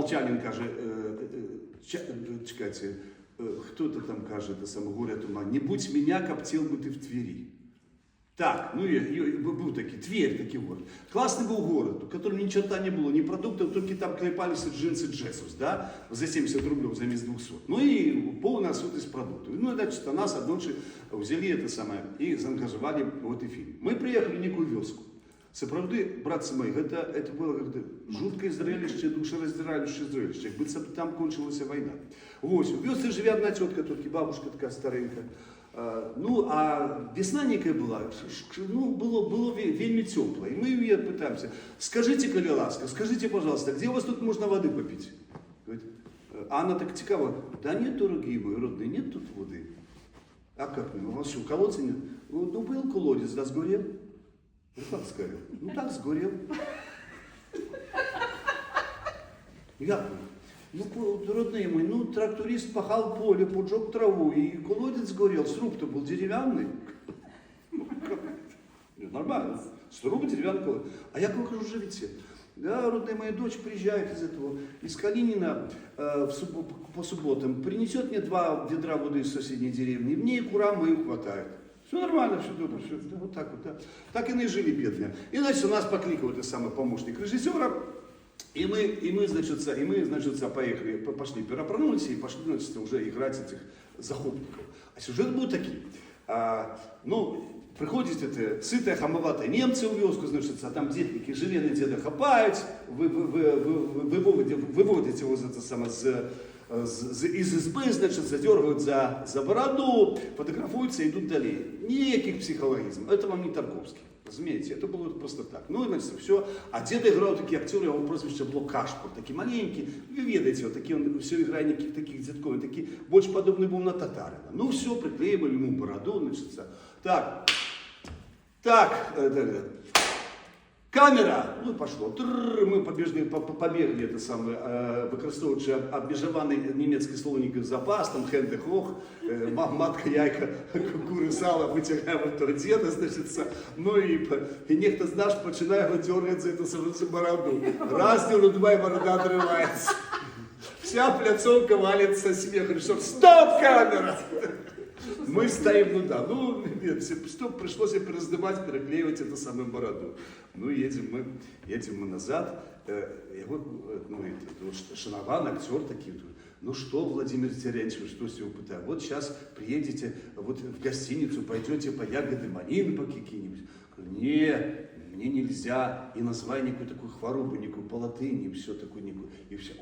Балтянин каже, чекайте, кто-то там каже, это самое горе тума, не будь меня, коптил бы ты в Твери. Так, ну был такой, Тверь, такой город. Классный был город, в котором ни черта не было, ни продуктов, только там клепались джинсы Джессус, да, за 70 рублей заместо 200. Ну и полный отсутствие продуктов. Ну и значит, нас однажды взяли это самое и заангажировали в этот фильм. Мы приехали в некую вёску. Сапраўды, братцы мои, это было как-то жуткое зрелище, душераздирающее зрелище, как будто там кончилась война. Вот, в вёске живет одна тетка, только бабушка такая старенькая. Ну, а весна некая была, ну, было вельми тепло. И мы ее пытаемся. Скажите, коли ласка, скажите, пожалуйста, где у вас тут можно воды попить? Говорит, а она так цікава, да нет, дорогие мои родные, нет тут воды. А как, у вас что, колодца нет? Ну, был колодец, да, сгорел. Ну, как сгорел? Ну, так сгорел. Я ну, родные мои, ну, тракторист пахал поле, поджег траву, и колодец сгорел, сруб-то был деревянный. Нормально, сруб деревянный колодец. А я как же видите, да, родная моя дочь приезжает из Калинина по субботам, принесет мне 2 ведра воды из соседней деревни, и мне и курам моим хватает. Все нормально, все добро, все, да, вот так вот, да. Так и жили бедные. И, значит, у нас покликал этот самый помощник режиссера, и мы, значит, поехали, пошли перепронулись и пошли, значит, уже играть этих захопников. А сюжет был такой. Ну, приходят это сытые, хамоватые немцы в вёску, значит, а там детники, железные деда хапают, выводят его из избы, значит, задергивают за бороду, фотографуются и идут далее. Никаких психологизмов. Это вам не Тарковский. Разумеете, это было просто так. Ну, и, значит, все. А деда играл такие актеры, его прозвище было Кашпур, такие маленькие. Вы видите, вот такие, он все играет никаких таких дедков, такие, больше подобный был на татарина. Ну, все, приклеивали ему бороду, значит, камера! Ну, пошло. Мы побегли, это самое, використовуючи обмежований німецький словник запас, там хенде хох, матка, яйка, кури, сало, витягаємо авторитета, значить, ну і ніхто, знаєш, починає його дергати за цю бороду. Раз, два, і борода отрывается. Вся пляцовка валится смехом. Стоп, камера! Мы стоим, ну да, ну нет, пришлось перераздавать, переклеивать эту самую бороду. Ну едем мы назад, Шанован, актер такие, ну что, Владимир Терентьевич, что с него пытаю, вот сейчас приедете вот в гостиницу, пойдете по ягоды малины по какие-нибудь. Не, мне нельзя, и название никакой такой хворобы, никакой по латыни, и все такое, и все.